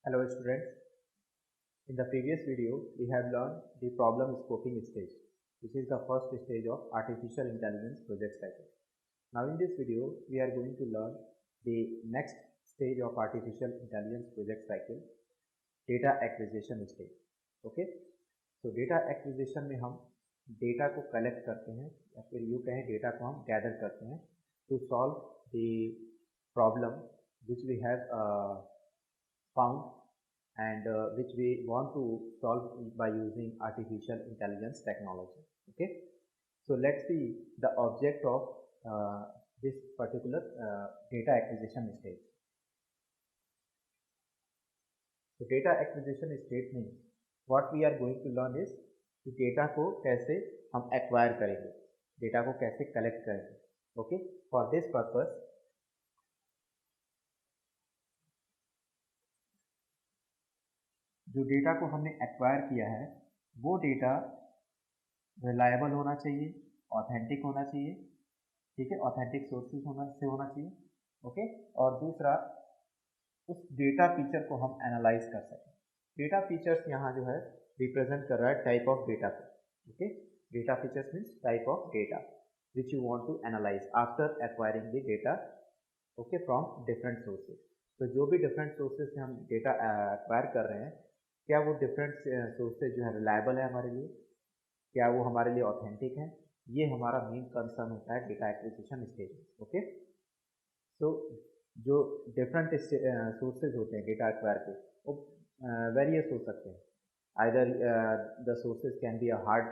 Hello students, in the previous video we have learned the problem scoping stage, which is the first stage of artificial intelligence project cycle. Now in this video we are going to learn the next stage of artificial intelligence project cycle, data acquisition stage. Okay, so data acquisition में हम data को collect करते हैं या फिर यूँ कहें data को हम गैदर करते हैं to solve the problem which we have found and which we want to solve by using artificial intelligence technology. Okay, so let's see the object of this particular data acquisition stage. So data acquisition stage means what we are going to learn is कि data को कैसे हम acquire करेंगे, data को कैसे collect करेंगे. Okay, for this purpose जो data को हमने एक्वायर किया है वो डेटा रिलायबल होना चाहिए, ऑथेंटिक होना चाहिए. ठीक है, ऑथेंटिक सोर्सेज से होना चाहिए. ओके, और दूसरा उस डेटा फीचर को हम एनालाइज कर सकें. डेटा फीचर्स यहाँ जो है रिप्रेजेंट कर रहा है टाइप ऑफ डेटा को. Okay, data features means type of data which you want to analyse after acquiring the data. Okay, from different sources. तो जो भी डिफरेंट सोर्सेज से हम डेटा एक्वायर कर रहे हैं, क्या वो डिफरेंट सोर्सेज जो है रिलायबल है हमारे लिए, क्या वो हमारे लिए ऑथेंटिक है, ये हमारा मेन कंसर्न होता है डेटा एक्विजिशन स्टेज. ओके, सो जो डिफरेंट सोर्सेज होते हैं डेटा एक्वायर के वो वेरियस हो सकते हैं. Either the sources can be a hard,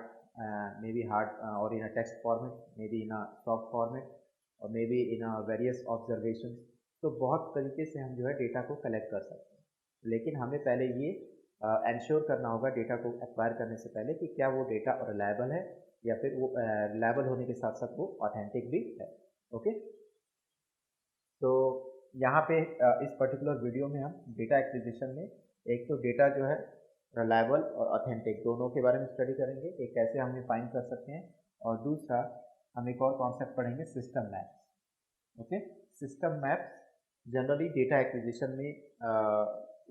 may be hard और in a text format, may be in a soft format और may be in a various observation. तो बहुत तरीके से हम जो है डेटा को कलेक्ट कर सकते हैं, लेकिन हमें पहले ये इंश्योर करना होगा डेटा को एक्वायर करने से पहले कि क्या वो डेटा रिलायबल है या फिर वो रिलायबल होने के साथ साथ वो ऑथेंटिक भी है. ओके, तो यहाँ पे इस पर्टिकुलर वीडियो में हम डेटा एक्विजिशन में एक तो डेटा जो है रिलायबल और ऑथेंटिक दोनों के बारे में स्टडी करेंगे कि कैसे हम फाइंड कर सकते हैं, और दूसरा हम एक और कॉन्सेप्ट पढ़ेंगे system maps. Okay, system maps generally data acquisition में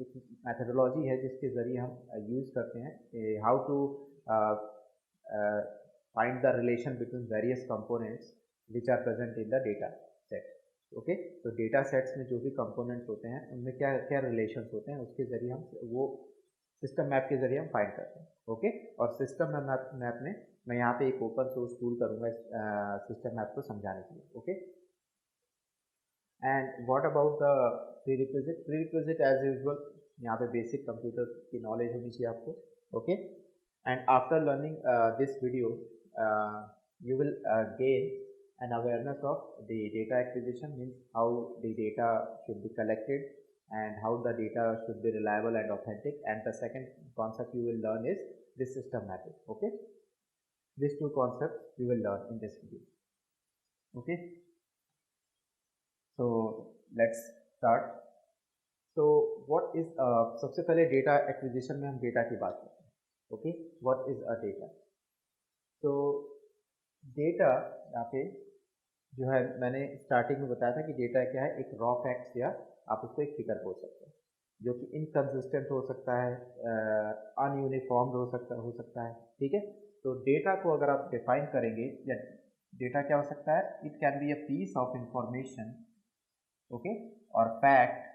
एक मैथडोलॉजी है जिसके ज़रिए हम यूज़ करते हैं how to find the relation between various components which are present in the data set. Okay, तो डेटा सेट्स में जो भी कंपोनेंट्स होते हैं उनमें क्या क्या रिलेशंस होते हैं उसके ज़रिए हम वो सिस्टम मैप के ज़रिए हम फाइंड करते हैं. ओके, और सिस्टम मैप में मैं यहाँ पे एक ओपन सोर्स टूल करूँगा सिस्टम मैप को समझाने के लिए. Okay, and what about the prerequisite. Prerequisite as usual यहाँ पे बेसिक कंप्यूटर की नॉलेज होनी चाहिए आपको. Okay, and after learning this video you will gain an awareness of the data acquisition, means how the data should be collected and how the data should be reliable and authentic. And the second concept you will learn is this system mapping. Okay, these two concepts you will learn in this video. Okay, so let's start. So what is सबसे पहले data acquisition में हम data की बात करते हैं. Okay, what is a data. तो data यहाँ पे जो है मैंने स्टार्टिंग में बताया था कि डेटा क्या है, एक रॉ फैक्ट्स या आप उसको एक फिगर बोल सकते हैं जो कि इनकन्सिस्टेंट हो सकता है, अनयूनिफॉर्म हो सकता है. ठीक है, तो डेटा को अगर आप डिफाइन करेंगे या डेटा क्या हो सकता है, it can be a piece of information. Okay, और fact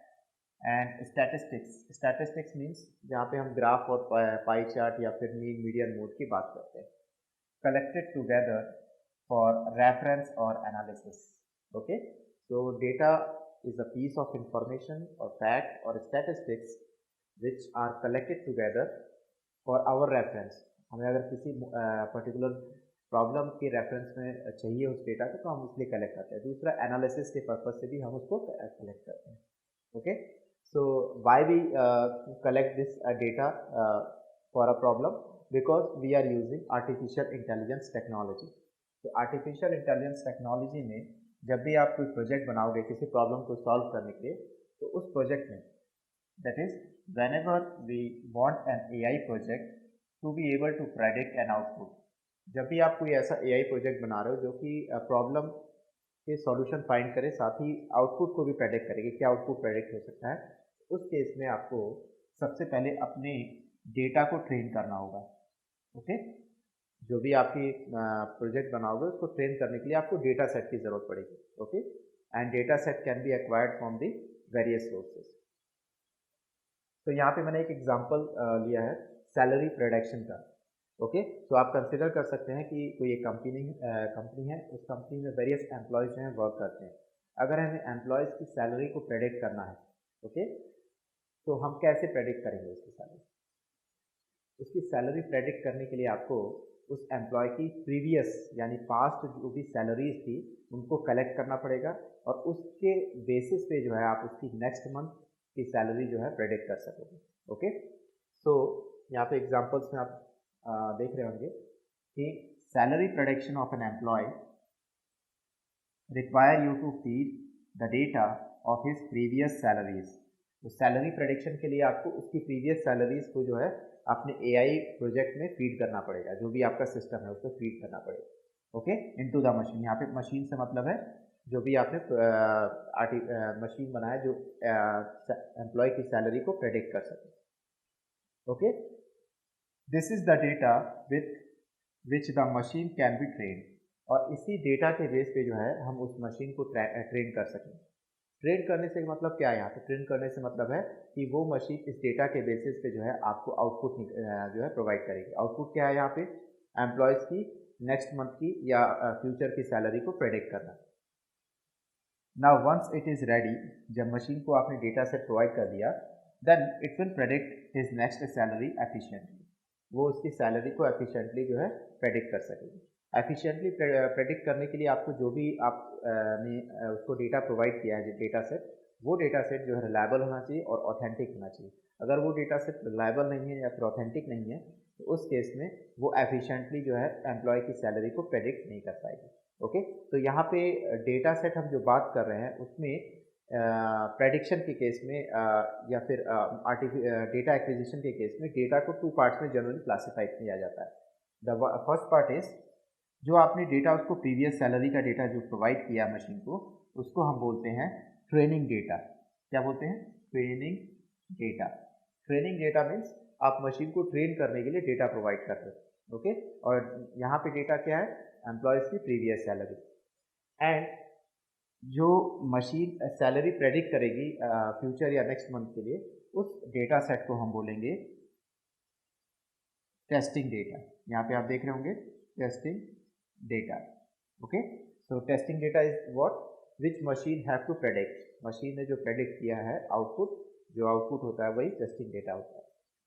and statistics. Statistics means जहाँ पे हम ग्राफ और पाई चार्ट या फिर मीन मीडियन मोड की बात करते हैं, collected together for reference or analysis. Okay, so data is a piece of information or fact or statistics which are collected together for our reference. हमें अगर किसी पर्टिकुलर प्रॉब्लम के रेफरेंस में चाहिए उस डेटा को तो हम उसलिए कलेक्ट करते हैं. दूसरा एनालिसिस के पर्पज से भी हम उसको कलेक्ट करते हैं. Okay, so why we collect this data for a problem, because we are using artificial intelligence technology. तो आर्टिफिशियल इंटेलिजेंस टेक्नोलॉजी में जब भी आप कोई प्रोजेक्ट बनाओगे किसी प्रॉब्लम को सॉल्व करने के लिए, तो उस प्रोजेक्ट में that is whenever we want an AI project to be able to predict an output. जब भी आप कोई ऐसा एआई प्रोजेक्ट बना रहे हो जो कि प्रॉब्लम के सॉल्यूशन फाइंड करे, साथ ही आउटपुट को भी प्रेडिक्ट करे कि क्या आउटपुट प्रेडिक्ट हो सकता है, उस केस में आपको सबसे पहले अपने डेटा को ट्रेन करना होगा। ओके, जो भी आपकी प्रोजेक्ट बनाओगे उसको ट्रेन करने के लिए आपको डेटा सेट की ज़रूरत पड़ेगी। Okay, and data set can be acquired from the various sources. तो यहाँ पे मैंने एक एग्जांपल लिया है सैलरी प्रोडक्शन का। ओके, तो आप कंसिडर कर सकते हैं कि कोई एक कंपनी है, उस कंपनी में वेरियस एम्प्लॉयज़ जो हैं वर्क करते हैं। अगर हमें एम्प्लॉयज़ की सैलरी को प्रेडिक्ट करना है, ओके, तो हम कैसे प्रेडिक्ट करेंगे उसकी सैलरी? उसकी सैलरी प्रेडिक्ट करने के लिए आपको उस एम्प्लॉय की प्रीवियस यानी पास्ट जो भी सैलरीज थी उनको कलेक्ट करना पड़ेगा, और उसके बेसिस पे जो है आप उसकी नेक्स्ट मंथ की सैलरी जो है प्रेडिक्ट कर सकोगे। ओके, सो यहाँ पे एग्जांपल्स में आप देख रहे होंगे कि salary prediction of an employ require you to feed the data of his previous salaries. तो सैलरी प्रेडिक्शन के लिए आपको उसकी प्रीवियस सैलरीज को जो है अपने एआई प्रोजेक्ट में फीड करना पड़ेगा, जो भी आपका सिस्टम है उसको फीड करना पड़ेगा। Okay, into the machine. यहाँ पे मशीन से मतलब है जो भी आपने मशीन बनाया जो एम्प्लॉय की सैलरी को प्रेडिक्ट कर सके। Okay, this is the data with which the machine can be train, और इसी डेटा के बेस पे जो है हम उस मशीन को ट्रेन कर सकें। ट्रेन करने से मतलब क्या है? यहाँ पे ट्रेन करने से मतलब है कि वो मशीन इस डेटा के बेसिस पे जो है आपको आउटपुट जो है प्रोवाइड करेगी। आउटपुट क्या है यहाँ पे? एम्प्लॉयज़ की नेक्स्ट मंथ की या फ्यूचर की सैलरी को प्रेडिक्ट करना। Now once it is ready, जब मशीन को आपने डेटा सेट प्रोवाइड कर दिया, then it will predict his next salary efficiently. वो उसकी सैलरी को एफिशिएंटली जो है प्रेडिक्ट कर सकेगी। एफिशिएंटली प्रेडिक्ट करने के लिए आपको जो भी आप ने उसको डेटा प्रोवाइड किया है, डेटा सेट, वो डेटा सेट जो है रिलायबल होना चाहिए और ऑथेंटिक होना चाहिए। अगर वो डेटा सेट रिलायबल नहीं है या फिर ऑथेंटिक नहीं है, तो उस केस में वो एफिशिएंटली जो है एम्प्लॉय की सैलरी को प्रेडिक्ट नहीं कर पाएगी। ओके, तो यहाँ पे डेटा सेट हम जो बात कर रहे हैं उसमें प्रेडिक्शन के केस में या फिर डेटा एक्विजिशन के केस में डेटा को 2 पार्ट्स में जनरली क्लासिफाई किया जाता है। द फर्स्ट पार्ट इज जो आपने डेटा उसको प्रीवियस सैलरी का डेटा जो प्रोवाइड किया मशीन को, उसको हम बोलते हैं ट्रेनिंग डेटा। क्या बोलते हैं? Training data. Training data means आप मशीन को ट्रेन करने के लिए डेटा प्रोवाइड कर रहे हो। ओके, और यहाँ पे डेटा क्या है? एम्प्लॉयज़ की प्रीवियस सैलरी। एंड जो मशीन सैलरी प्रेडिक्ट करेगी फ्यूचर या नेक्स्ट मंथ के लिए, उस डेटा सेट को हम बोलेंगे टेस्टिंग डेटा। यहाँ पे आप देख रहे होंगे testing data. Okay, so testing data is what? Which machine have to predict. Machine ने जो प्रेडिक्ट किया है आउटपुट, जो आउटपुट होता है वही टेस्टिंग डेटा होता है।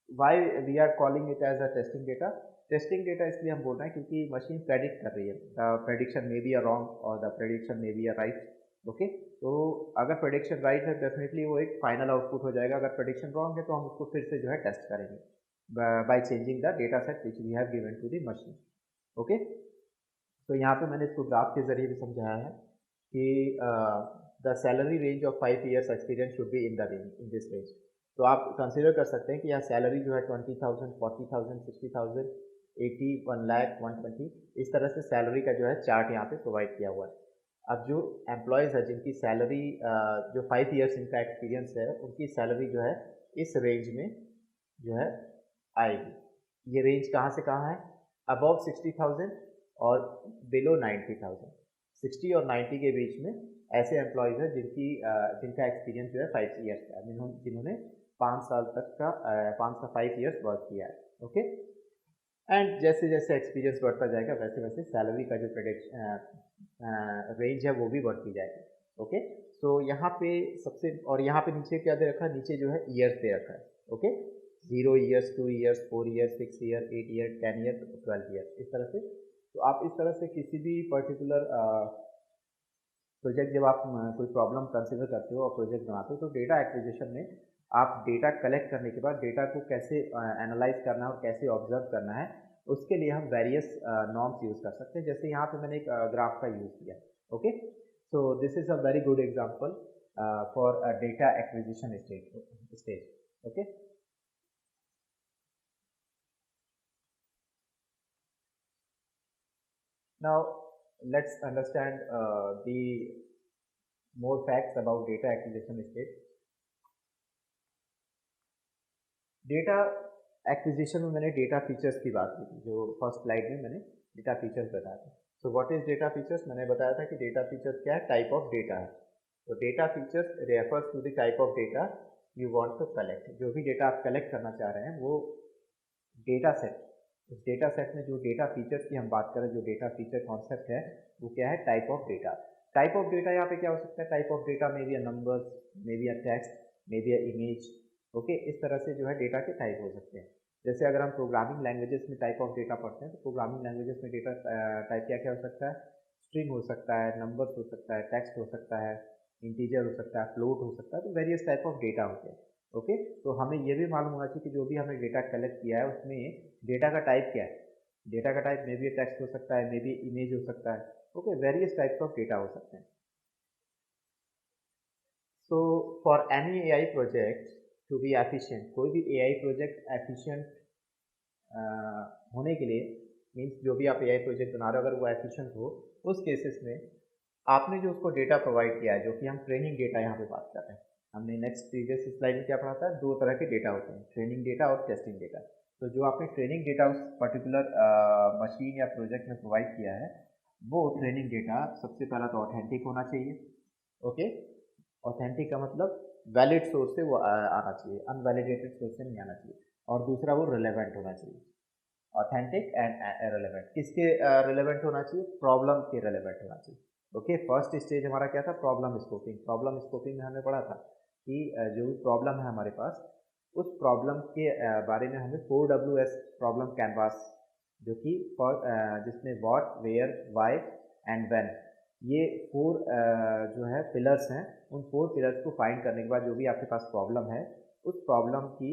Why we are calling it as a testing data? Testing data इसलिए हम बोल रहे हैं क्योंकि मशीन प्रेडिक्ट कर रही है। The prediction may be a wrong और the prediction may be a right. Okay, तो अगर प्रेडिक्शन राइट है डेफिनेटली वो एक फाइनल आउटपुट हो जाएगा। अगर प्रेडिक्शन रॉन्ग है तो हम उसको फिर से जो है टेस्ट करेंगे by changing the data set which we have given to the machine. Okay, तो यहाँ पे मैंने इसको ग्राफ के जरिए भी समझाया है कि the salary range of 5 years experience should be in the range, in this range. तो आप कंसिडर कर सकते हैं कि यहाँ सैलरी जो है 20,000, 40,000, 60,000, 80, 1 लाख, 120, इस तरह से सैलरी का जो है चार्ट यहाँ पे प्रोवाइड किया हुआ है। अब जो एम्प्लॉयज़ है जिनकी सैलरी जो 5 years इनका एक्सपीरियंस है, उनकी सैलरी जो है इस रेंज में जो है आएगी। ये रेंज कहाँ से कहाँ है? अबव 60,000 और बिलो 90,000। 60 और 90 के बीच में ऐसे एम्प्लॉयज़ हैं जिनका एक्सपीरियंस जो है 5 years का, जिन्होंने 5 साल तक का 5 years वर्क किया है। ओके, एंड जैसे जैसे एक्सपीरियंस बढ़ता जाएगा वैसे वैसे सैलरी का जो रेंज है वो भी बढ़ती जाएगी। ओके, सो यहाँ पे सबसे, और यहाँ पे नीचे क्या दे रखा है? नीचे जो है ईयर्स दे रखा है। Okay, 0 years, 2 years, 4 years, 6 years, 8 years, 10 years, 12 years, इस तरह से। तो आप इस तरह से किसी भी पर्टिकुलर प्रोजेक्ट जब आप कोई प्रॉब्लम कंसिडर करते हो और प्रोजेक्ट बनाते हो, तो डेटा एक्विजिशन में आप डेटा कलेक्ट करने के बाद डेटा को कैसे एनालाइज करना है और कैसे ऑब्जर्व करना है, उसके लिए हम वेरियस नॉर्म्स यूज़ कर सकते हैं। जैसे यहाँ पे मैंने एक ग्राफ का यूज़ किया। Okay, so this is a very good example for data acquisition stage. Okay, now let's understand the more facts about data acquisition stage. Data acquisition में मैंने डेटा फीचर्स की बात की थी, जो फर्स्ट स्लाइड में मैंने डेटा फीचर्स बताया था। So what is data features, मैंने बताया था कि डेटा फीचर्स क्या है, टाइप ऑफ डेटा है। तो data features refers to the type of data you want to collect. जो भी डेटा आप कलेक्ट करना चाह रहे हैं वो डेटा सेट, उस डेटा सेट में जो डेटा फीचर्स की हम बात करें, जो डेटा फीचर कॉन्सेप्ट है वो क्या है, type of data. Type of data यहाँ पे क्या हो सकता है, टाइप ऑफ डेटा में भी numbers, may be a text, may be a image. Okay, इस तरह से जो है डेटा के टाइप हो सकते हैं। जैसे अगर हम प्रोग्रामिंग लैंग्वेजेस में टाइप ऑफ डेटा पढ़ते हैं तो प्रोग्रामिंग लैंग्वेजेस में डेटा टाइप क्या क्या हो सकता है, स्ट्रिंग हो सकता है, नंबर्स हो सकता है, टेक्स्ट हो सकता है, इंटीजर हो सकता है, फ्लोट हो सकता है। तो वेरियस टाइप ऑफ डेटा होते हैं। ओके, तो हमें ये भी मालूम होना चाहिए कि जो भी हमने डेटा कलेक्ट किया है उसमें डेटा का टाइप क्या है। डेटा का टाइप मे बी टेक्स्ट हो सकता है, मे बी इमेज हो सकता है। Okay, various types of data हो सकते हैं। So for any AI project to be efficient, कोई भी एआई प्रोजेक्ट एफिशिएंट होने के लिए, मीन्स जो भी आप एआई प्रोजेक्ट बना रहे हो अगर वो एफिशिएंट हो, उस केसेस में आपने जो उसको डेटा प्रोवाइड किया है, जो कि हम ट्रेनिंग डेटा यहाँ पे बात कर रहे हैं। हमने नेक्स्ट प्रीवियस स्लाइड में क्या पढ़ा था, दो तरह के डेटा होते हैं, ट्रेनिंग डेटा और टेस्टिंग डेटा। तो जो आपने ट्रेनिंग डेटा उस पर्टिकुलर मशीन या प्रोजेक्ट में प्रोवाइड किया है, वो ट्रेनिंग डेटा सबसे पहला तो ऑथेंटिक होना चाहिए। ओके, ऑथेंटिक का मतलब वैलिड सोर्स से वो आना चाहिए, अनवैलिडेटेड सोर्स से नहीं आना चाहिए। और दूसरा वो रिलेवेंट होना चाहिए। ऑथेंटिक एंड रिलेवेंट, किसके रिलेवेंट होना चाहिए, प्रॉब्लम के रिलेवेंट होना चाहिए। ओके, फर्स्ट स्टेज हमारा क्या था, प्रॉब्लम स्कोपिंग। प्रॉब्लम स्कोपिंग में हमने पढ़ा था कि जो भी प्रॉब्लम है हमारे पास, उस प्रॉब्लम के बारे में हमें 4WS प्रॉब्लम कैनवास, जो कि जिसमें what, where, why and when, ये 4 जो है पिलर्स हैं। उन 4 पिलर्स को फाइंड करने के बाद जो भी आपके पास प्रॉब्लम है, उस प्रॉब्लम की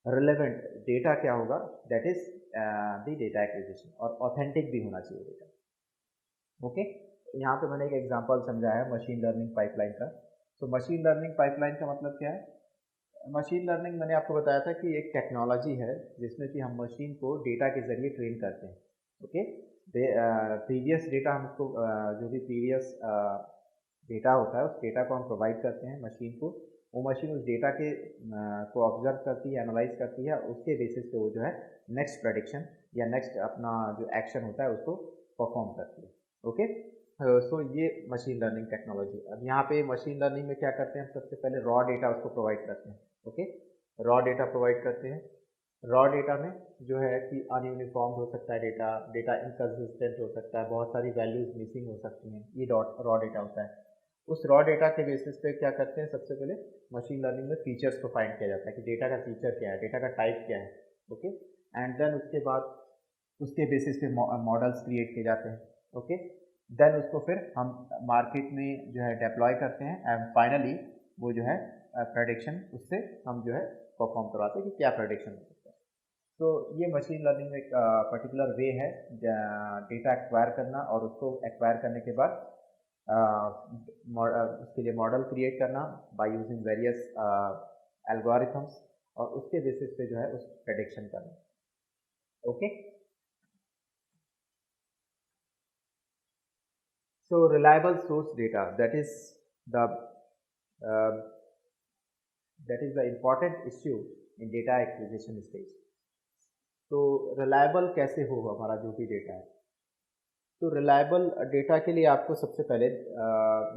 रिलेवेंट डेटा क्या होगा, that is the data acquisition. और ऑथेंटिक भी होना चाहिए डेटा। ओके, यहाँ पे मैंने एक एग्जांपल समझाया है मशीन लर्निंग पाइपलाइन का। तो मशीन लर्निंग पाइपलाइन का मतलब क्या है, मशीन लर्निंग मैंने आपको बताया था कि एक टेक्नोलॉजी है जिसमें कि हम मशीन को डेटा के ज़रिए ट्रेन करते हैं। ओके, प्रीवियस डेटा हमको जो भी प्रीवियस डेटा होता है उस डेटा को हम प्रोवाइड करते हैं मशीन को। वो मशीन उस डेटा के को ऑब्जर्व करती है, एनालाइज करती है, उसके बेसिस पे वो जो है नेक्स्ट प्रेडिक्शन या नेक्स्ट अपना जो एक्शन होता है उसको परफॉर्म करती है। ओके, सो ये मशीन लर्निंग टेक्नोलॉजी। अब यहाँ पे मशीन लर्निंग में क्या करते हैं, हम सबसे पहले रॉ डेटा उसको प्रोवाइड करते हैं। ओके, रॉ डेटा प्रोवाइड करते हैं। रॉ डेटा में जो है कि अनयूनिफॉर्म हो सकता है डेटा, डेटा इनकन्सिस्टेंट हो सकता है, बहुत सारी वैल्यूज मिसिंग हो सकती हैं, ये रॉ डेटा होता है। उस रॉ डेटा के बेसिस पे क्या करते हैं, सबसे पहले मशीन लर्निंग में फीचर्स को फाइंड किया जाता है कि डेटा का फीचर क्या है, डेटा का टाइप क्या है। ओके, एंड देन उसके बाद उसके बेसिस पे मॉडल्स क्रिएट किए जाते हैं। ओके, देन उसको फिर हम मार्केट में जो है डिप्लॉय करते हैं एंड फाइनली वो जो है प्रेडिक्शन उससे हम जो है परफॉर्म करवाते हैं कि क्या प्रेडिक्शन हो सकता है। तो ये मशीन लर्निंग में एक पर्टिकुलर वे है डेटा एक्वायर करना, और उसको एक्वायर करने के बाद उसके लिए मॉडल क्रिएट करना बाय यूजिंग वेरियस एल्गोरिथम्स, और उसके बेसिस पे जो है उस प्रेडिक्शन करना। Okay, so reliable source data, the uh, that is the important issue in data acquisition stage. तो रिलायबल कैसे हो हमारा जो भी डेटा है, तो रिलायबल डेटा के लिए आपको सबसे पहले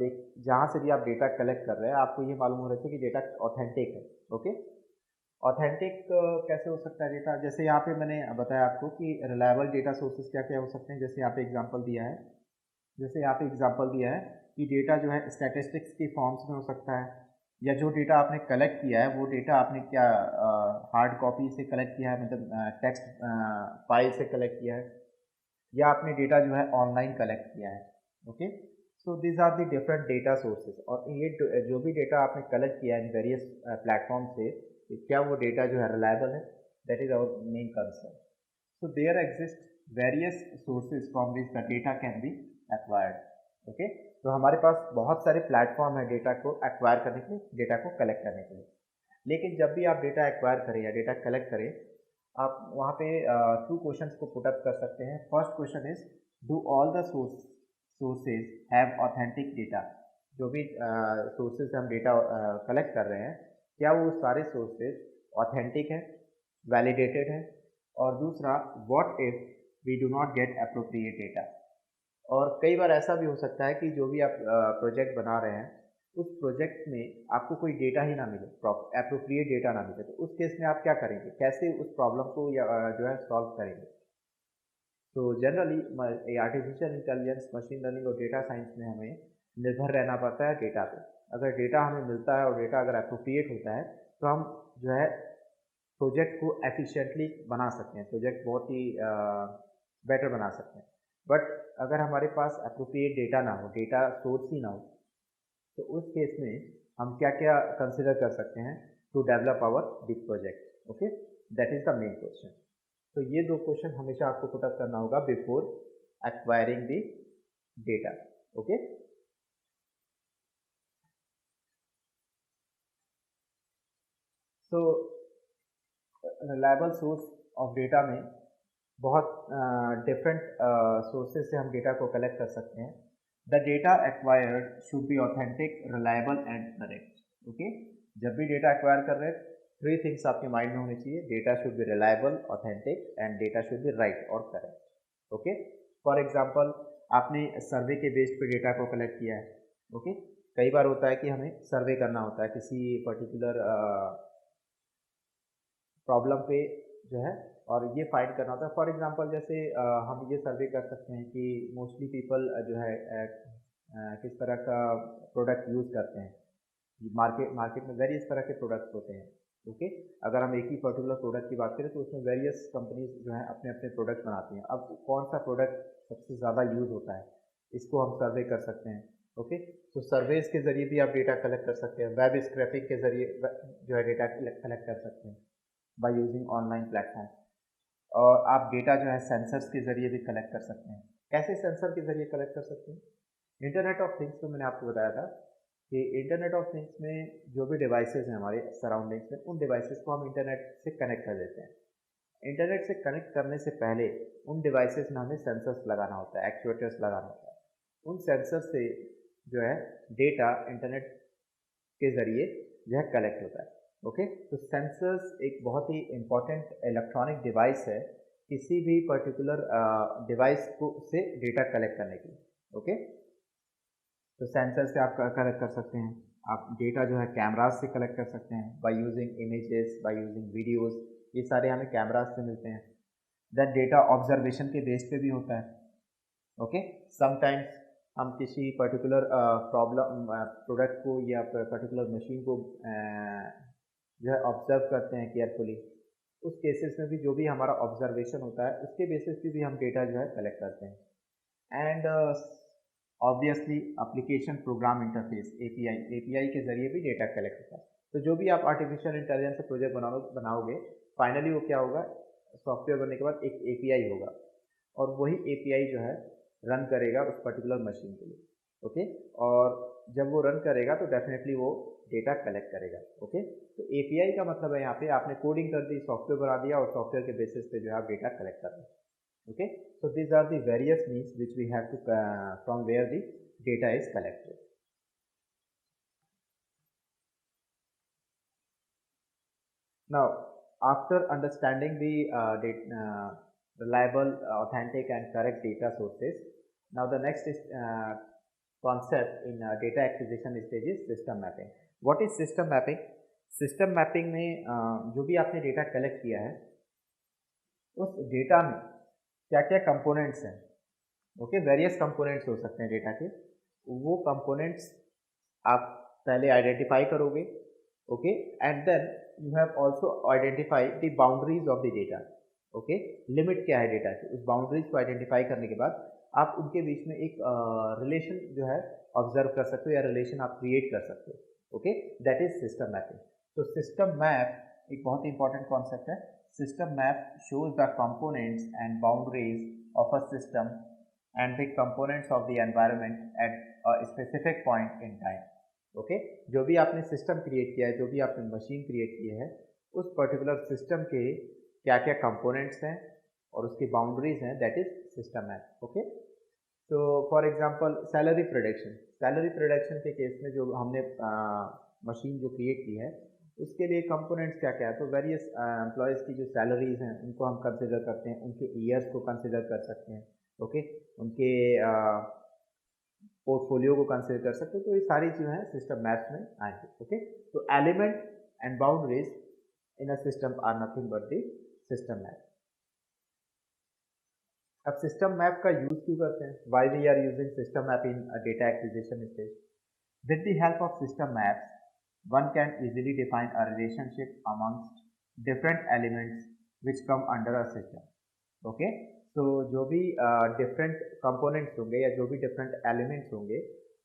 देख जहाँ से भी आप डेटा कलेक्ट कर रहे हैं आपको ये मालूम होना चाहिए कि डेटा ऑथेंटिक है। ओके, ऑथेंटिक कैसे हो सकता है डेटा, जैसे यहाँ पे मैंने बताया आपको कि रिलायबल डेटा सोर्सेज क्या क्या हो सकते हैं। जैसे यहाँ पे एग्जांपल दिया है, जैसे यहाँ पे एग्जांपल दिया है कि डेटा जो है स्टैटिस्टिक्स की फॉर्म्स में हो सकता है, या जो डेटा आपने कलेक्ट किया है वो डेटा आपने क्या हार्ड कॉपी से कलेक्ट किया है, मतलब टेक्स्ट फाइल से कलेक्ट किया है, या आपने डेटा जो है ऑनलाइन कलेक्ट किया है। Okay, so this are the different data sources, और ये जो भी डेटा आपने कलेक्ट किया है इन वेरियस प्लेटफॉर्म से, क्या वो डेटा जो है रिलायबल है, that is our main concern. So there exist various sources from which the data can be acquired. Okay, तो हमारे पास बहुत सारे प्लेटफॉर्म है डेटा को एक्वायर करने के लिए, डेटा को कलेक्ट करने के लिए। लेकिन जब भी आप डेटा एक्वायर करें या डेटा कलेक्ट करें, आप वहाँ पे 2 क्वेश्चंस को पुट अप कर सकते हैं। First question is, do all the sources have authentic data. जो भी सोर्सेज हम डेटा कलेक्ट कर रहे हैं, क्या वो सारे सोर्सेज ऑथेंटिक है, वैलिडेटेड है, और दूसरा what if we do not get appropriate data. और कई बार ऐसा भी हो सकता है कि जो भी आप प्रोजेक्ट बना रहे हैं उस प्रोजेक्ट में आपको कोई डेटा ही ना मिले, एप्रोप्रिएट डेटा ना मिले, तो उस केस में आप क्या करेंगे, कैसे उस प्रॉब्लम को या जो है सॉल्व करेंगे। तो generally artificial intelligence, machine learning और डेटा साइंस में हमें निर्भर रहना पड़ता है डेटा पे। अगर डेटा हमें मिलता है और डेटा अगर एप्रोप्रिएट होता है तो हम जो है प्रोजेक्ट को एफिशिएंटली बना सकते हैं, प्रोजेक्ट बहुत ही बेटर बना सकते हैं। बट अगर हमारे पास एप्रोप्रिएट डेटा ना हो, डेटा सोर्स ही ना हो, तो उस केस में हम क्या क्या कंसिडर कर सकते हैं to develop our big project. Okay, that is the main question. तो ये दो क्वेश्चन हमेशा आपको पुटअप करना होगा before acquiring the data. Okay, so reliable source of data में बहुत डिफरेंट सोर्सेज से हम डेटा को कलेक्ट कर सकते हैं। The data acquired should be authentic, reliable and correct. Okay, जब भी डेटा एक्वायर कर रहे हैं, 3 थिंग्स आपके माइंड में होने चाहिए। Data should be reliable, authentic and data should be right और करेक्ट। ओके, फॉर एग्जांपल आपने सर्वे के बेस्ड पे डेटा को कलेक्ट किया है। ओके, कई बार होता है कि हमें सर्वे करना होता है किसी पर्टिकुलर प्रॉब्लम पे जो है, और ये फाइंड करना होता है। फॉर एग्जांपल जैसे हम ये सर्वे कर सकते हैं कि मोस्टली पीपल जो है किस तरह का प्रोडक्ट यूज़ करते हैं। मार्केट में वेरियस तरह के प्रोडक्ट्स होते हैं। ओके, अगर हम एक ही पर्टिकुलर प्रोडक्ट की बात करें तो उसमें वेरियस कंपनीज जो है अपने अपने प्रोडक्ट बनाती हैं। अब कौन सा प्रोडक्ट सबसे ज़्यादा यूज़ होता है, इसको हम सर्वे कर सकते हैं। ओके, तो सर्वेज के ज़रिए भी आप डेटा कलेक्ट कर सकते हैं। वेब स्क्रैपिंग के ज़रिए जो है डेटा कलेक्ट कर सकते हैं बाय यूजिंग ऑनलाइन प्लेटफॉर्म। और आप डेटा जो है सेंसर्स के ज़रिए भी कलेक्ट कर सकते हैं। कैसे सेंसर के ज़रिए कलेक्ट कर सकते हैं? इंटरनेट ऑफ थिंग्स में मैंने आपको बताया था कि इंटरनेट ऑफ थिंग्स में जो भी डिवाइसेस हैं हमारे सराउंडिंग्स में, उन डिवाइसेस को हम इंटरनेट से कनेक्ट कर देते हैं। इंटरनेट से कनेक्ट करने से पहले उन डिवाइसेस में हमें सेंसर्स लगाना होता है, एक्चुएटर्स लगाना होता है। उन सेंसर्स से जो है डेटा इंटरनेट के ज़रिए जो है कलेक्ट होता है। ओके, तो सेंसर्स एक बहुत ही इम्पॉर्टेंट इलेक्ट्रॉनिक डिवाइस है किसी भी पर्टिकुलर डिवाइस को से डेटा कलेक्ट करने के लिए। ओके, तो सेंसर से आप कलेक्ट कर सकते हैं। आप डेटा जो है कैमराज से कलेक्ट कर सकते हैं by using images, by using videos. ये सारे हमें कैमराज से मिलते हैं। दैट डेटा ऑब्जर्वेशन के बेस पे भी होता है। ओके, समटाइम्स हम किसी पर्टिकुलर प्रॉब्लम प्रोडक्ट को या पर्टिकुलर मशीन को जो है ऑब्जर्व करते हैं केयरफुली। उस केसेस में भी जो भी हमारा ऑब्जर्वेशन होता है उसके बेसिस पे भी हम डेटा जो है कलेक्ट करते हैं। And obviously application program interface, API के ज़रिए भी डेटा कलेक्ट होता है। तो जो भी आप आर्टिफिशियल इंटेलिजेंस से प्रोजेक्ट बनाओगे, फाइनली वो क्या होगा, सॉफ्टवेयर बनने के बाद एक एपीआई होगा, और वही एपीआई जो है रन करेगा उस पर्टिकुलर मशीन के लिए। ओके, और जब वो रन करेगा तो डेफिनेटली वो डेटा कलेक्ट करेगा। ओके, तो एपीआई का मतलब है यहाँ पे आपने कोडिंग कर दी, सॉफ्टवेयर बना दिया, और सॉफ्टवेयर के बेसिस पे जो है आप डेटा कलेक्ट कर रहे हैं। Okay, so these are the various means which we have to from where the data is collected. Now, after understanding the reliable, authentic and correct data sources, now the next is concept in data acquisition stage is system mapping. What is system mapping? System mapping में जो भी आपने data collect किया है उस data में क्या क्या कंपोनेंट्स हैं। ओके, वेरियस कंपोनेंट्स हो सकते हैं डेटा के। वो कंपोनेंट्स आप पहले आइडेंटिफाई करोगे। Okay, and then you have also identify the boundaries of the data. Okay, limit क्या है डेटा की, उस बाउंड्रीज को आइडेंटिफाई करने के बाद आप उनके बीच में एक रिलेशन जो है ऑब्जर्व कर सकते हो या रिलेशन आप क्रिएट कर सकते हो। Okay, that is system mapping. तो सिस्टम मैप एक बहुत ही इंपॉर्टेंट कॉन्सेप्ट है। System map shows the components and boundaries of a system and the components of the environment at a specific point in time. Okay, जो भी आपने system create किया है, जो भी आपने मशीन क्रिएट की है, उस पर्टिकुलर सिस्टम के क्या क्या कंपोनेंट्स हैं और उसकी बाउंड्रीज हैं, that is system map. Okay, तो फॉर एग्जांपल सैलरी प्रोडक्शन के केस में जो हमने मशीन जो क्रिएट की है उसके लिए कंपोनेंट्स क्या क्या है, तो वेरियस एम्प्लॉयज़ की जो सैलरीज हैं उनको हम कंसिडर करते हैं, उनके ईयर्स को कंसिडर कर सकते हैं, ओके, उनके पोर्टफोलियो को कंसिडर कर सकते हैं। तो ये सारी जो है सिस्टम मैप्स में आएंगे, ओके। तो element and boundaries in a system are nothing but the system map. अब सिस्टम मैप का यूज क्यों करते हैं, why we are using system map in data acquisition stage. With the help of system maps one can easily define a relationship amongst different elements which come under a system, okay। तो जो भी different components होंगे या जो भी different elements होंगे,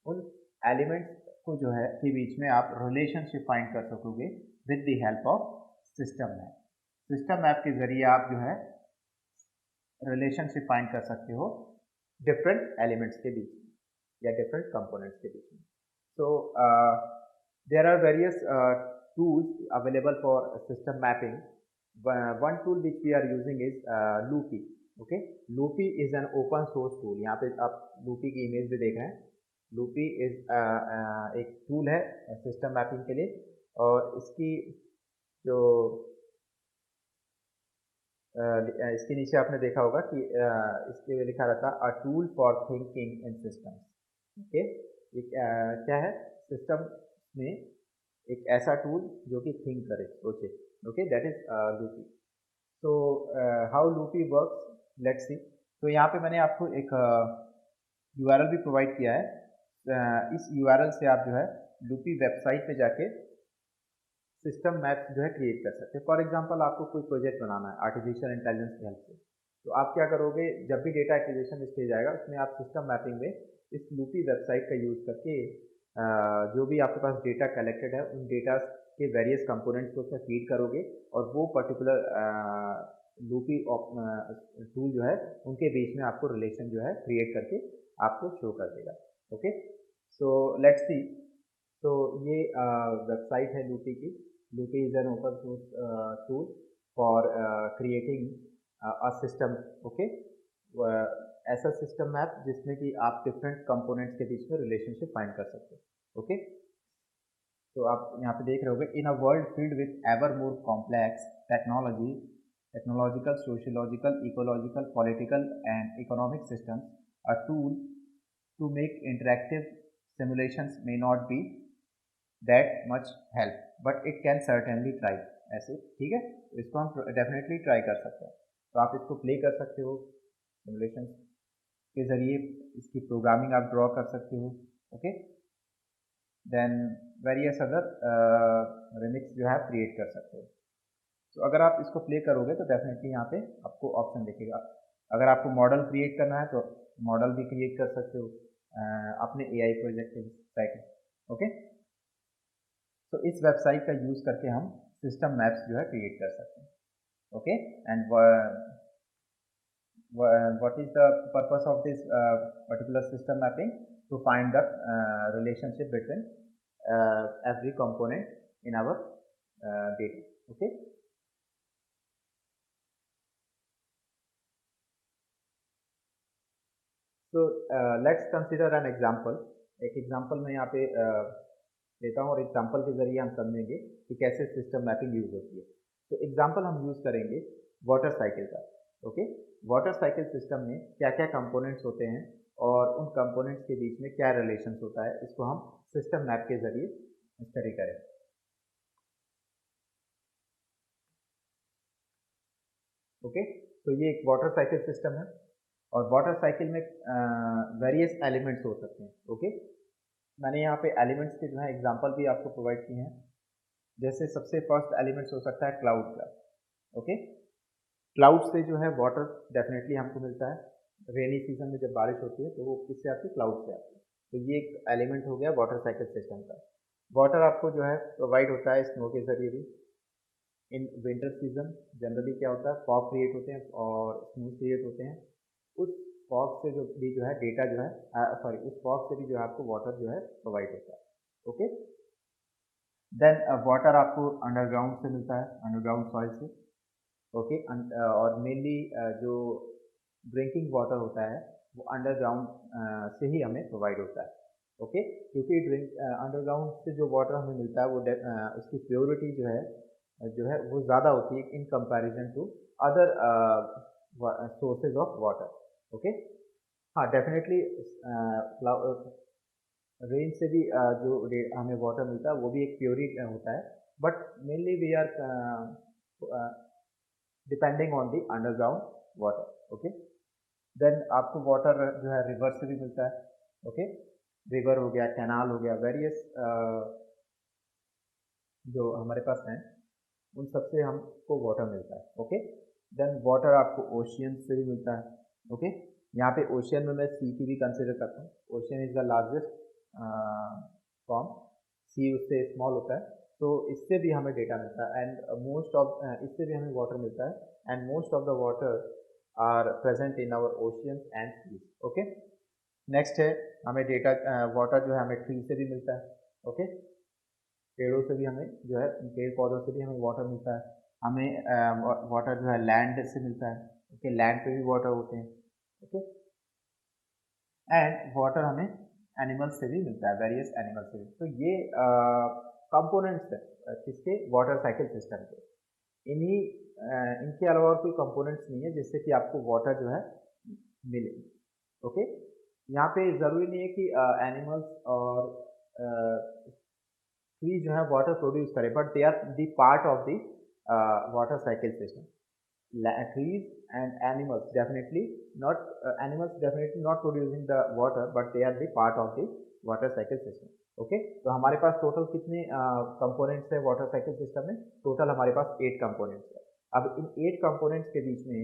उन elements को जो है के बीच में आप रिलेशनशिप फाइंड कर सकोगे with the help of system map. System map के जरिए आप जो है रिलेशनशिप फाइंड कर सकते हो डिफरेंट एलिमेंट्स के बीच में या डिफरेंट कंपोनेंट्स के बीच में। सो there are various tools available for system mapping. One tool which we are using is Loopy, okay। Loopy is an open source tool। यहाँ पे आप Loopy की इमेज भी देख रहे हैं। Loopy is एक टूल है सिस्टम मैपिंग के लिए, और इसकी जो इसके नीचे आपने देखा होगा कि इसके लिखा रहता है a tool for thinking in systems, okay. ये क्या है, सिस्टम में एक ऐसा टूल जो कि थिंक करे, सोचे, ओके, दैट इज लूपी। तो how loopy works, let's see. तो यहाँ पे मैंने आपको एक यूआरएल भी प्रोवाइड किया है। इस यूआरएल से आप जो है लूपी वेबसाइट पे जाके सिस्टम मैप जो है क्रिएट कर सकते हैं। फॉर एग्जांपल आपको कोई प्रोजेक्ट बनाना है आर्टिफिशियल इंटेलिजेंस की हेल्प से, तो आप क्या करोगे, जब भी डेटा एक्विजिशन स्टेज आएगा उसमें आप सिस्टम मैपिंग में इस लूपी वेबसाइट का यूज़ करके जो भी आपके पास डेटा कलेक्टेड है उन डेटा के वेरियस कंपोनेंट्स को उसमें फीड करोगे, और वो पर्टिकुलर लूपी टूल जो है उनके बीच में आपको रिलेशन जो है क्रिएट करके आपको शो कर देगा, ओके। So let's see. तो ये वेबसाइट है लूपी की। Loopy is an open source tool for creating a system, okay. ऐसा सिस्टम मैप जिसमें कि आप डिफरेंट कंपोनेंट्स के बीच में रिलेशनशिप फाइंड कर सकते हो, ओके। तो आप यहाँ पे देख रहे होगे, in a world field with ever more complex technological, sociological, ecological, political and economic system, a tool to make interactive simulations may not be that much help but it can certainly try, ऐसे, ठीक है। तो इसको हम definitely try कर सकते हैं। तो आप इसको प्ले कर सकते हो सिमुलेशन के ज़रिए, इसकी प्रोग्रामिंग आप ड्रॉ कर सकते हो, okay. Then various other remix जो है क्रिएट कर सकते हो। तो अगर आप इसको प्ले करोगे तो डेफिनेटली यहाँ पे आपको ऑप्शन दिखेगा। अगर आपको मॉडल क्रिएट करना है तो मॉडल भी क्रिएट कर सकते हो अपने AI प्रोजेक्ट के साइट, ओके। तो इस वेबसाइट का यूज़ करके हम सिस्टम मैप्स जो है क्रिएट कर सकते हैं, okay. And what is the purpose of this particular system mapping? To find the relationship between every component in our data, okay। So let's consider an example। एक example मैं यहाँ पे लेता हूँ और एग्जाम्पल के जरिए हम समझेंगे कि कैसे सिस्टम मैपिंग यूज होती है। तो एग्जाम्पल हम यूज करेंगे वाटर साइकिल का, ओके। वाटर साइकिल सिस्टम में क्या क्या कंपोनेंट्स होते हैं और उन कंपोनेंट्स के बीच में क्या रिलेशंस होता है, इसको हम सिस्टम मैप के जरिए स्टडी करें, ओके। तो ये एक वाटर साइकिल सिस्टम है और वाटर साइकिल में वेरियस एलिमेंट्स हो सकते हैं, ओके। मैंने यहाँ पे एलिमेंट्स के जो है एग्जांपल भी आपको प्रोवाइड किए हैं। जैसे सबसे फर्स्ट एलिमेंट्स हो सकता है क्लाउड का, ओके। क्लाउड से जो है वाटर डेफिनेटली हमको मिलता है। रेनी सीजन में जब बारिश होती है तो वो किससे आती है, क्लाउड से आती है। तो ये एक एलिमेंट हो गया वाटर साइकिल सिस्टम का। वाटर आपको जो है प्रोवाइड होता है स्नो के जरिए भी। इन विंटर सीजन जनरली क्या होता है, फॉग क्रिएट होते हैं और स्नो क्रिएट होते हैं। उस फॉग से जो है डेटा जो है सॉरी उस फॉग से भी जो है आपको वाटर जो है प्रोवाइड होता है, ओके। देन वाटर आपको अंडरग्राउंड से मिलता है, अंडरग्राउंड सॉइल से, ओके। और मेनली जो ड्रिंकिंग वाटर होता है वो अंडरग्राउंड से ही हमें प्रोवाइड होता है, ओके, क्योंकि अंडरग्राउंड से जो वाटर हमें मिलता है वो उसकी प्योरिटी जो है वो ज़्यादा होती है in comparison to other sources of water. Okay, हाँ डेफिनेटली रेन से भी जो हमें वाटर मिलता है वो भी एक प्योरिट होता है, but mainly we are depending on the underground water. Okay, then आपको वाटर जो है रिवर से भी मिलता है। ओके, रिवर हो गया, कैनाल हो गया, वेरियस जो हमारे पास हैं उन सबसे हमको वाटर मिलता है। ओके, देन वाटर आपको ओशियन से भी मिलता है। ओके, यहाँ पे ओशियन में मैं सी की भी कंसिडर करता हूँ। Ocean is the largest form, sea उससे स्मॉल होता है, तो इससे भी हमें डेटा मिलता है एंड मोस्ट ऑफ इससे भी हमें वाटर मिलता है and most of the water are present in our oceans and seas. Okay, next है हमें डेटा वाटर जो है हमें ट्री से भी मिलता है। ओके, पेड़ों से भी हमें जो है पेड़ पौधों से भी हमें वाटर मिलता है। हमें वाटर जो है लैंड से मिलता है। ओके, लैंड पे भी वाटर होते हैं। ओके, एंड वाटर हमें एनिमल्स से भी मिलता है, वेरियस एनिमल्स से भी। तो ये कंपोनेंट्स है किसके, वाटर साइकिल सिस्टम के। इन्हीं इनके अलावा और कोई कंपोनेंट्स नहीं है जिससे कि आपको वाटर जो है मिले। ओके, यहाँ पे ज़रूरी नहीं है कि एनिमल्स और ट्री जो है वाटर प्रोड्यूस करे, but they are the part of the water cycle system. Trees and animals definitely not producing the water, but they are the part of the water cycle system. Okay, तो हमारे पास total कितने components है water cycle system में? Total हमारे पास 8 components है। अब इन 8 components के बीच में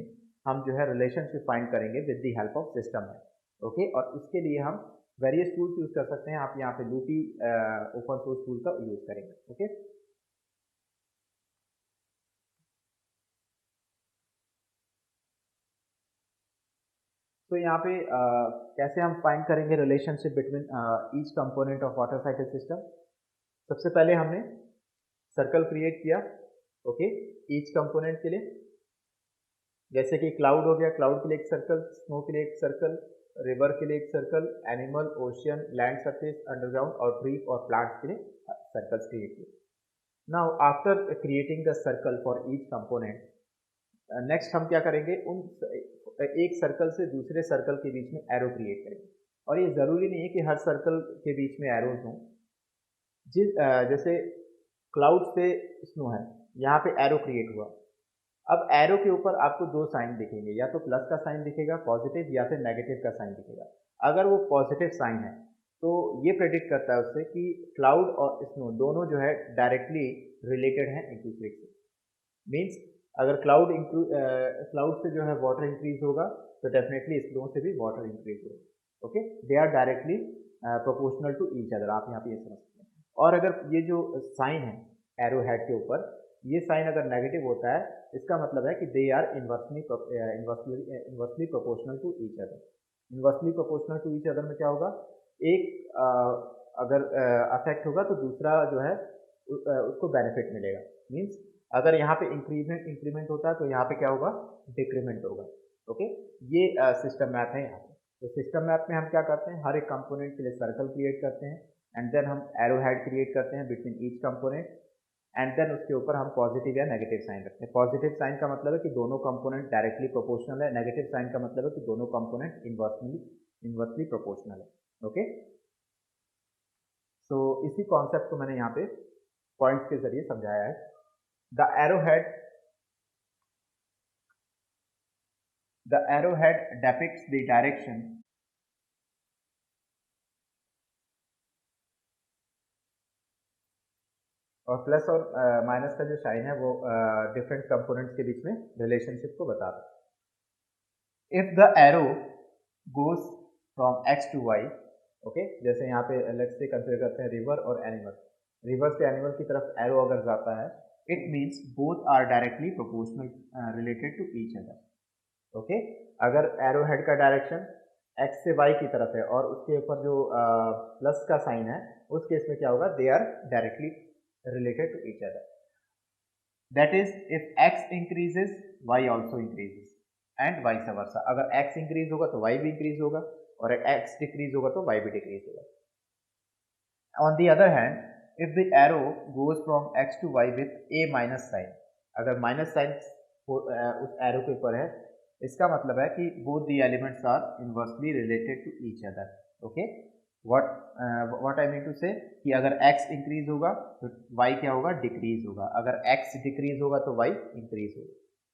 हम जो है रिलेशनशिप फाइंड करेंगे with the help of system है। ओके, और इसके लिए हम वेरियस टूल्स यूज कर सकते हैं। आप यहाँ पे लूपी ओपन सोर्स टूल का यूज करेंगे। ओके, तो यहाँ पे कैसे हम फाइंड करेंगे relationship between each component of water cycle system? सबसे पहले हमने सर्कल क्रिएट किया। ओके, ईच कंपोनेंट के लिए, जैसे कि क्लाउड हो गया, क्लाउड के लिए एक सर्कल, स्नो के लिए एक सर्कल, रिवर के लिए एक circle, animal, ocean, land surface, underground और ट्री और प्लांट्स के लिए सर्कल्स क्रिएट किए। Now after creating the circle for each component, next हम क्या करेंगे, उन एक सर्कल से दूसरे सर्कल के बीच में एरो क्रिएट करेंगे। और ये ज़रूरी नहीं है कि हर सर्कल के बीच में एरोज हों। जैसे क्लाउड से स्नो है, यहाँ पे एरो क्रिएट हुआ। अब एरो के ऊपर आपको 2 साइन दिखेंगे, या तो प्लस का साइन दिखेगा पॉजिटिव, या फिर नेगेटिव का साइन दिखेगा। अगर वो पॉजिटिव साइन है तो ये प्रेडिक्ट करता है उससे कि क्लाउड और स्नो दोनों जो है डायरेक्टली रिलेटेड हैं एक दूसरे से। मीन्स अगर क्लाउड से जो है वाटर इंक्रीज होगा तो डेफिनेटली स्नो से भी वाटर इंक्रीज होगा। Okay, they are directly proportional to each other, आप यहाँ पे ये समझ सकते हैं। और अगर ये जो साइन है एरो हेड के ऊपर, ये साइन अगर नेगेटिव होता है, इसका मतलब है कि they are inversely proportional to each other. Inversely proportional to each other में क्या होगा, एक अगर अफेक्ट होगा तो दूसरा जो है उसको बेनिफिट मिलेगा। मीन्स अगर यहाँ पे इंक्रीमेंट होता है तो यहाँ पे क्या होगा, डिक्रीमेंट होगा। ओके, ये सिस्टम मैप है यहाँ पे। तो सिस्टम मैप में हम क्या करते हैं, हर एक कंपोनेंट के लिए सर्कल क्रिएट करते हैं एंड देन हम एरो हेड क्रिएट करते हैं between each component and then उसके ऊपर हम पॉजिटिव या नेगेटिव साइन रखते हैं। पॉजिटिव साइन का मतलब है कि दोनों कंपोनेंट डायरेक्टली प्रोपोर्शनल है, नेगेटिव साइन का मतलब है कि दोनों कंपोनेंट इन्वर्सली प्रोपोर्शनल है। ओके, तो इसी कॉन्सेप्ट को मैंने यहाँ पे पॉइंट्स के जरिए समझाया है। The arrowhead depicts the direction और प्लस और माइनस का जो साइन है वो डिफरेंट कंपोनेंट्स के बीच में रिलेशनशिप को बताता है। If the arrow goes from X to Y, okay, जैसे यहाँ पे लेट्स से कंसिडर करते हैं रिवर और एनिमल, रिवर से एनिमल की तरफ एरो अगर जाता है, it means both are directly proportional related to each other. Okay, अगर एरो हेड का डायरेक्शन एक्स से वाई की तरफ है और उसके ऊपर जो प्लस का साइन है, उस केस में क्या होगा, they are directly related to each other. That is if X increases Y also increases and vice versa. अगर एक्स इंक्रीज होगा तो वाई भी इंक्रीज होगा और एक्स डिक्रीज होगा तो वाई भी डिक्रीज होगा। On the other hand, if the arrow goes from x to y with a minus sign, अगर माइनस साइन उस एरो के ऊपर है, इसका मतलब है कि both the elements are inversely related to each other. Okay, what I mean to say कि अगर x इंक्रीज होगा तो y क्या होगा, डिक्रीज होगा. अगर x डिक्रीज होगा तो y इंक्रीज होगा.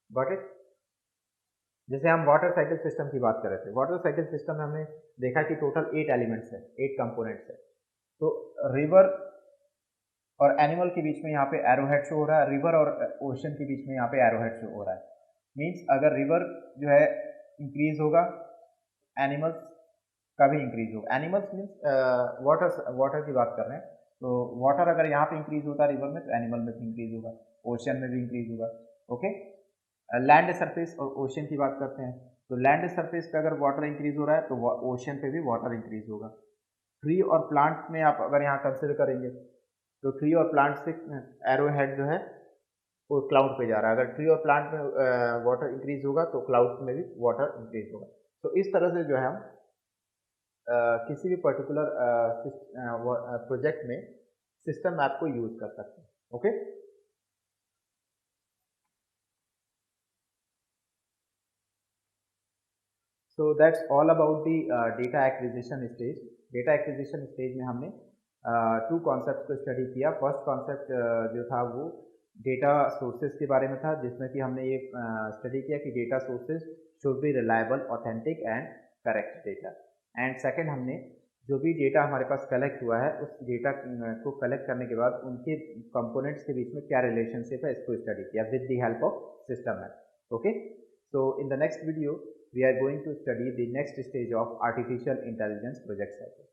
Got it? जैसे हम वाटर साइकिल सिस्टम की बात कर रहे थे, वाटर साइकिल सिस्टम में हमने देखा कि टोटल 8 एलिमेंट्स है, 8 कंपोनेंट्स है. तो रिवर और एनिमल के बीच में यहाँ पे एरोहेड शो हो रहा है, रिवर और ओशन के बीच में यहाँ पे एरोहेड शो हो रहा है. मीन्स अगर रिवर जो है इंक्रीज होगा, एनिमल्स का भी इंक्रीज होगा. एनिमल्स मीन्स वाटर की बात कर रहे हैं, तो वाटर अगर यहाँ पे इंक्रीज होता है रिवर में तो एनिमल में भी इंक्रीज होगा, ओशन में भी इंक्रीज होगा. ओके, लैंड सरफेस और ओशन की बात करते हैं, तो लैंड सरफेस पे अगर वाटर इंक्रीज हो रहा है तो ओशन पे भी वाटर इंक्रीज होगा. ट्री और प्लांट में आप अगर यहाँ कंसिडर करेंगे तो ट्री और प्लांट से एरो हेड जो है वो क्लाउड पे जा रहा है. अगर ट्री और प्लांट में वाटर इंक्रीज होगा तो क्लाउड में भी वाटर इंक्रीज होगा. तो इस तरह से जो है हम किसी भी पर्टिकुलर प्रोजेक्ट में सिस्टम मैप को यूज कर सकते हैं. Okay, so that's all about the data acquisition stage. Data acquisition stage में हमने 2 कॉन्सेप्ट को स्टडी किया. फर्स्ट कॉन्सेप्ट जो था वो डेटा सोर्सेज के बारे में था, जिसमें कि हमने ये स्टडी किया कि data sources should be reliable, authentic and correct data. And second, हमने जो भी डेटा हमारे पास कलेक्ट हुआ है उस डेटा को कलेक्ट करने के बाद उनके कंपोनेंट्स के बीच में क्या रिलेशनशिप है इसको स्टडी किया with the help of system map. Okay, so in the next video we are going to study the next stage of artificial intelligence project cycle.